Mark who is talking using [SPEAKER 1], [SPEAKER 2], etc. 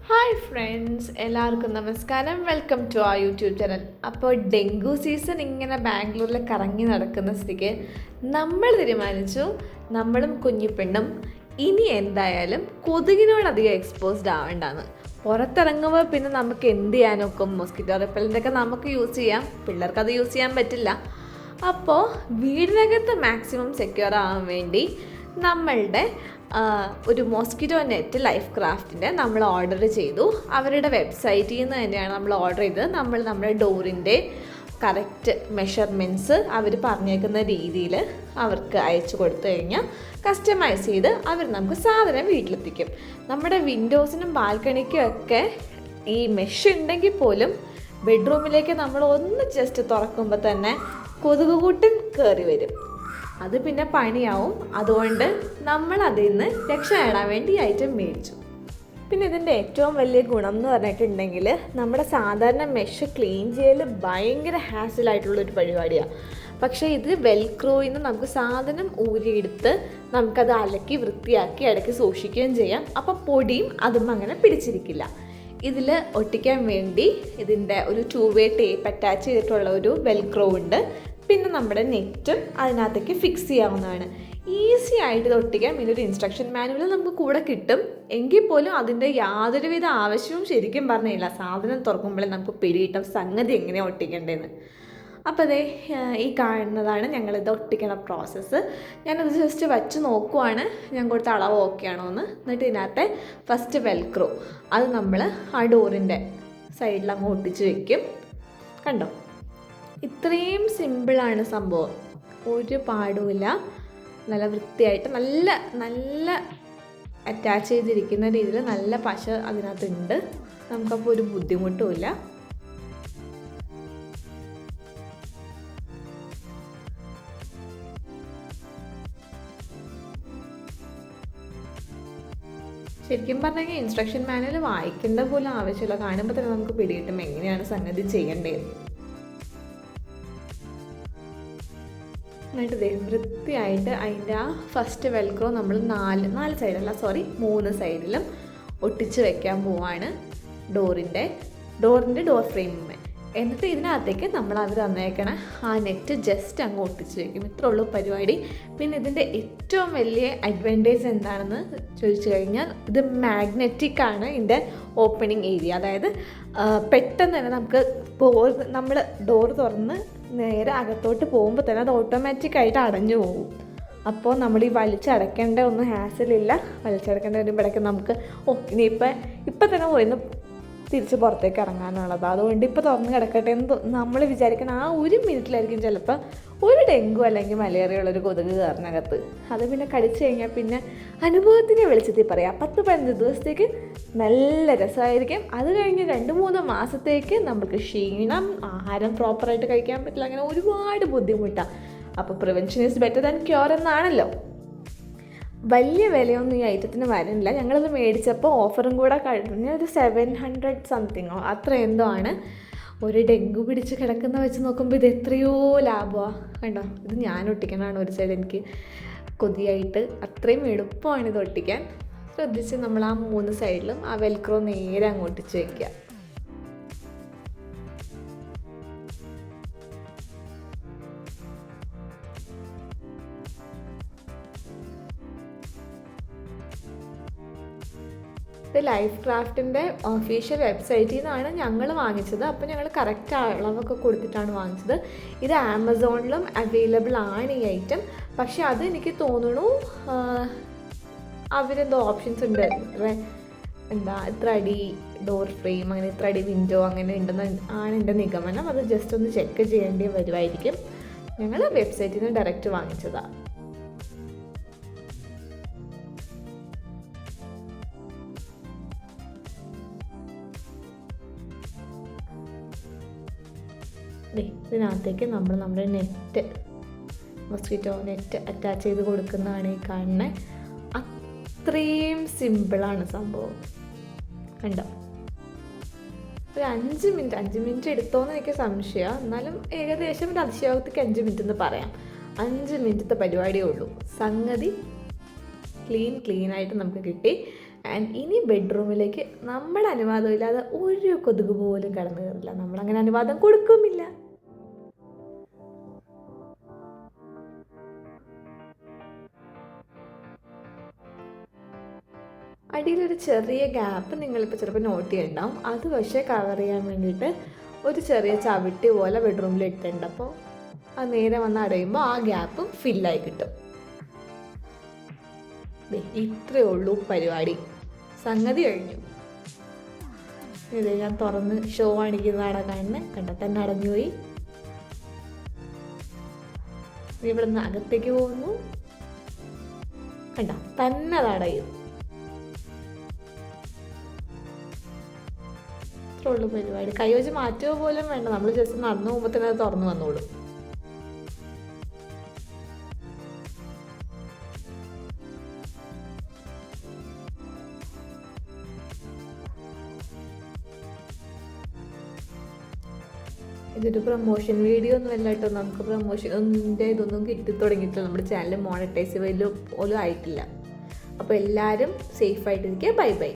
[SPEAKER 1] Hi friends, എല്ലാവർക്കും നമസ്കാരം. Welcome to ആ യൂട്യൂബ് ചാനൽ. അപ്പോൾ ഡെങ്കു സീസൺ ഇങ്ങനെ ബാംഗ്ലൂരിൽ കറങ്ങി നടക്കുന്ന സ്ഥിതിക്ക് നമ്മൾ തീരുമാനിച്ചു, നമ്മളും കുഞ്ഞിപ്പെണ്ണും ഇനി എന്തായാലും കൊതുകിനോടധികം എക്സ്പോസ്ഡ് ആവേണ്ടാന്ന്. പുറത്തിറങ്ങുമ്പോൾ പിന്നെ നമുക്ക് എന്ത് ചെയ്യാനൊക്കെ മോസ്കിറ്റോ റിപ്പല്ലൻ്റെയൊക്കെ നമുക്ക് യൂസ് ചെയ്യാം, പിള്ളേർക്ക് അത് യൂസ് ചെയ്യാൻ പറ്റില്ല. അപ്പോൾ വീടിനകത്ത് മാക്സിമം സെക്യൂർ ആവാൻ വേണ്ടി നമ്മളുടെ ഒരു മോസ്കിറ്റോ നെറ്റ് ലൈഫ് ക്രാഫ്റ്റിൻ്റെ നമ്മൾ ഓർഡർ ചെയ്തു. അവരുടെ വെബ്സൈറ്റിൽ നിന്ന് തന്നെയാണ് നമ്മൾ ഓർഡർ ചെയ്തത്. നമ്മൾ നമ്മുടെ ഡോറിൻ്റെ കറക്റ്റ് മെഷർമെൻറ്റ്സ് അവർ പറഞ്ഞേക്കുന്ന രീതിയിൽ അവർക്ക് അയച്ചു കൊടുത്തു കഴിഞ്ഞാൽ കസ്റ്റമൈസ് ചെയ്ത് അവർ നമുക്ക് സാധനം വീട്ടിലെത്തിക്കും. നമ്മുടെ വിൻഡോസിനും ബാൽക്കണിക്കും ഒക്കെ ഈ മെഷ് ഉണ്ടെങ്കിൽ പോലും ബെഡ്റൂമിലേക്ക് നമ്മൾ ഒന്ന് ജസ്റ്റ് തുറക്കുമ്പോൾ തന്നെ കൊതുക് കൂട്ടൻ കയറി വരും. അത് പിന്നെ പണിയാവും. അതുകൊണ്ട് നമ്മൾ അതിൽ നിന്ന് രക്ഷ നേടാൻ വേണ്ടി ഈ ഐറ്റം മേടിച്ചു. പിന്നെ ഇതിൻ്റെ ഏറ്റവും വലിയ ഗുണം എന്ന് പറഞ്ഞിട്ടുണ്ടെങ്കിൽ നമ്മുടെ സാധാരണ മെഷ് ക്ലീൻ ചെയ്യൽ ഭയങ്കര ഹാസിലായിട്ടുള്ളൊരു പരിപാടിയാണ്. പക്ഷേ ഇത് വെൽക്രോയിൽ നിന്ന് നമുക്ക് സാധനം ഊരിയെടുത്ത് നമുക്കത് അലക്കി വൃത്തിയാക്കി ഇടയ്ക്ക് സൂക്ഷിക്കുകയും ചെയ്യാം. അപ്പോൾ പൊടിയും അതും അങ്ങനെ പിടിച്ചിരിക്കില്ല. ഇതിൽ ഒട്ടിക്കാൻ വേണ്ടി ഇതിൻ്റെ ഒരു 2-way ടേപ്പ് അറ്റാച്ച് ചെയ്തിട്ടുള്ള ഒരു വെൽക്രോ ഉണ്ട്. പിന്നെ നമ്മുടെ നെറ്റും അതിനകത്തേക്ക് ഫിക്സ് ചെയ്യാവുന്നതാണ്. ഈസി ആയിട്ട് ഇത് ഒട്ടിക്കാം. പിന്നെ ഒരു ഇൻസ്ട്രക്ഷൻ മാനുവൽ നമുക്ക് കൂടെ കിട്ടും. എങ്കിൽ പോലും അതിൻ്റെ യാതൊരുവിധ ആവശ്യവും ശരിക്കും പറഞ്ഞില്ല. സാധനം തുറക്കുമ്പോഴേ നമുക്ക് പിടികിട്ടും സംഗതി എങ്ങനെയാണ് ഒട്ടിക്കേണ്ടതെന്ന്. അപ്പോൾ അതേ ഈ കാണുന്നതാണ് ഞങ്ങളിത് ഒട്ടിക്കണ പ്രോസസ്സ്. ഞാനത് ജസ്റ്റ് വച്ച് നോക്കുവാണ് ഞാൻ കൊടുത്ത അളവ് ഓക്കെ ആണോ എന്ന്. എന്നിട്ട് ഇതിനകത്തെ ഫസ്റ്റ് വെൽക്രോ അത് നമ്മൾ ആ ഡോറിൻ്റെ സൈഡിൽ അങ്ങ് ഒട്ടിച്ച് വയ്ക്കും. കണ്ടോ, ഇത്രയും സിമ്പിളാണ് സംഭവം. ഒരു പാടുമില്ല. നല്ല വൃത്തിയായിട്ട് നല്ല അറ്റാച്ച് ചെയ്തിരിക്കുന്ന രീതിയിൽ നല്ല പശ അതിനകത്തുണ്ട്. നമുക്കപ്പോൾ ഒരു ബുദ്ധിമുട്ടുമില്ല. ശരിക്കും പറഞ്ഞെങ്കിൽ ഇൻസ്ട്രക്ഷൻ മാനുവൽ വായിക്കേണ്ട പോലും ആവശ്യമില്ല. കാണുമ്പോൾ തന്നെ നമുക്ക് പിടികിട്ടും എങ്ങനെയാണ് സംഗതി ചെയ്യേണ്ടത്. എന്നിട്ട് വൃത്തിയായിട്ട് അതിൻ്റെ ആ ഫസ്റ്റ് വെൽക്രോ നമ്മൾ 3 സൈഡിലും ഒട്ടിച്ച് വെക്കാൻ പോവാണ് ഡോറിൻ്റെ ഡോർ ഫ്രെയിമിൽ. എന്നിട്ട് ഇതിനകത്തേക്ക് നമ്മൾ അവർ തന്നേക്കണ ആ നെറ്റ് ജസ്റ്റ് അങ്ങ് ഒട്ടിച്ച് വയ്ക്കും. ഇത്രേ ഉള്ളൂ പരിപാടി. പിന്നെ ഇതിൻ്റെ ഏറ്റവും വലിയ അഡ്വാൻറ്റേജ് എന്താണെന്ന് ചോദിച്ചു കഴിഞ്ഞാൽ ഇത് മാഗ്നറ്റിക് ആണ്. ഇതിൻ്റെ ഓപ്പണിംഗ് ഏരിയ, അതായത് പെട്ടെന്ന് തന്നെ നമുക്ക് നമ്മൾ ഡോർ തുറന്ന് നേരെ അകത്തോട്ട് പോകുമ്പോൾ തന്നെ അത് ഓട്ടോമാറ്റിക്കായിട്ട് അടഞ്ഞു പോകും. അപ്പോൾ നമ്മൾ ഈ വലിച്ചടക്കേണ്ട ഒന്നും ഹാസലില്ല. വലിച്ചടക്കേണ്ട വരുമ്പോഴേക്കും നമുക്ക് ഇപ്പം തന്നെ പോയിന്ന് തിരിച്ച് പുറത്തേക്ക് ഇറങ്ങാനുള്ളത്. അതുകൊണ്ട് ഇപ്പോൾ തുറന്ന് കിടക്കട്ടെ എന്ന് നമ്മൾ വിചാരിക്കണം. ആ 1 മിനിറ്റിലായിരിക്കും ചിലപ്പോൾ ഒരു ഡെങ്കു അല്ലെങ്കിൽ മലേറിയ ഉള്ളൊരു കൊതുക് കയറിനകത്ത്. അത് പിന്നെ കടിച്ചു കഴിഞ്ഞാൽ പിന്നെ അനുഭവത്തിനെ വെളിച്ചത്തിൽ പറയാം 10-15 ദിവസത്തേക്ക് നല്ല രസമായിരിക്കും. അത് കഴിഞ്ഞ് 2-3 മാസത്തേക്ക് നമുക്ക് ക്ഷീണം, ആഹാരം പ്രോപ്പറായിട്ട് കഴിക്കാൻ പറ്റില്ല, അങ്ങനെ ഒരുപാട് ബുദ്ധിമുട്ടാണ്. അപ്പോൾ prevention is better than cure എന്നാണല്ലോ. വലിയ വിലയൊന്നും ഈ ഐറ്റത്തിന് വരുന്നില്ല. ഞങ്ങളിത് മേടിച്ചപ്പോൾ ഓഫറും കൂടെ കഴിഞ്ഞ് ഒരു 700 സംതിങ്ങോ അത്ര എന്തോ ആണ്. ഒരു ഡെങ്കു പിടിച്ച് കിടക്കുന്ന വെച്ച് നോക്കുമ്പോൾ ഇത് എത്രയോ ലാഭമാണ്. കണ്ടോ, ഇത് ഞാൻ ഒട്ടിക്കണതാണ് ഒരു സൈഡ്. എനിക്ക് കൊതിയായിട്ട് അത്രയും എളുപ്പമാണ് ഇത് ഒട്ടിക്കാൻ. ശ്രദ്ധിച്ച് നമ്മൾ ആ 3 സൈഡിലും ആ വെൽക്രോ നേരെ അങ്ങ് ഒട്ടിച്ച് വയ്ക്കുക. ഇത് ലൈഫ് ക്രാഫ്റ്റിൻ്റെ ഒഫീഷ്യൽ വെബ്സൈറ്റിൽ നിന്നാണ് ഞങ്ങൾ വാങ്ങിച്ചത്. അപ്പോൾ ഞങ്ങൾ കറക്റ്റ് അളവൊക്കെ കൊടുത്തിട്ടാണ് വാങ്ങിച്ചത്. ഇത് ആമസോണിലും അവൈലബിൾ ആണ് ഈ ഐറ്റം. പക്ഷേ അത് എനിക്ക് തോന്നുന്നു അവരെന്തോ ഓപ്ഷൻസ് ഉണ്ട്. ഇത്ര അടി ഡോർ ഫ്രെയിം, അങ്ങനെ ഇത്ര അടി വിൻഡോ അങ്ങനെ ഉണ്ടെന്ന് ആണ് എൻ്റെ നിഗമനം. അത് ജസ്റ്റ് ഒന്ന് ചെക്ക് ചെയ്യേണ്ടി വരുമായിരിക്കും. ഞങ്ങൾ വെബ്സൈറ്റിൽ നിന്ന് ഡയറക്റ്റ് വാങ്ങിച്ചതാണ്. ഇതിനകത്തേക്ക് നമ്മൾ നമ്മുടെ മോസ്കിറ്റോ നെറ്റ് അറ്റാച്ച് ചെയ്ത് കൊടുക്കുന്നതാണ് ഈ കാണുന്നത്. അത്രയും സിമ്പിളാണ് സംഭവം. കണ്ടോ, ഒരു 5 മിനിറ്റ് എടുത്തോന്ന് എനിക്ക് സംശയമാണ്. എന്നാലും ഏകദേശം ഒരു അതിശയോക്തിക്ക് 5 മിനിറ്റ് എന്ന് പറയാം. 5 മിനിറ്റത്തെ പരിപാടിയേ ഉള്ളൂ. സംഗതി ക്ലീനായിട്ട് നമുക്ക് കിട്ടി. ആൻഡ് ഇനി ബെഡ്റൂമിലേക്ക് നമ്മുടെ അനുവാദം ഇല്ലാതെ ഒരു കൊതുക് പോലും കടന്നു കയറില്ല. നമ്മളങ്ങനെ അനുവാദം കൊടുക്കുമില്ല. അടിയിലൊരു ചെറിയ ഗ്യാപ്പ് നിങ്ങളിപ്പോൾ ചിലപ്പോൾ നോട്ട് ചെയ്യണ്ടാവും. അത് പക്ഷേ കവർ ചെയ്യാൻ വേണ്ടിയിട്ട് ഒരു ചെറിയ ചവിട്ടി പോലെ ബെഡ്റൂമിൽ ഇട്ടിട്ടുണ്ട്. അപ്പോൾ അത് നേരെ വന്ന് അടയുമ്പോൾ ആ ഗ്യാപ്പ് ഫില്ലായി കിട്ടും. ഇത്രയേ ഉള്ളൂ പരിപാടി. സംഗതി കഴിഞ്ഞു. ഇത് ഞാൻ തുറന്ന് ഷോ കാണിക്കുന്നതാണ് കാണുന്നത്. കണ്ട തന്നെ അടഞ്ഞുപോയി. ഇവിടെ നിന്ന് അകത്തേക്ക് പോകുന്നു. കണ്ട തന്നെ അത് അടയും. ഇത്രേ ഉള്ളൂ പരിപാടി. കൈ വെച്ച് മാറ്റുക പോലും വേണ്ട. നമ്മൾ ജസ്റ്റ് നടന്നു പോകുമ്പോൾ തന്നെ അത് തുറന്നു വന്നോളും. ഇതൊരു പ്രൊമോഷൻ വീഡിയോ ഒന്നും അല്ല കേട്ടോ. നമുക്ക് പ്രൊമോഷൻ്റെ ഇതൊന്നും കിട്ടി തുടങ്ങിയിട്ടില്ല. നമ്മുടെ ചാനൽ മോണിറ്റൈസ് പോലും ആയിട്ടില്ല. അപ്പോൾ എല്ലാവരും സേഫായിട്ടിരിക്കുക. Bye bye.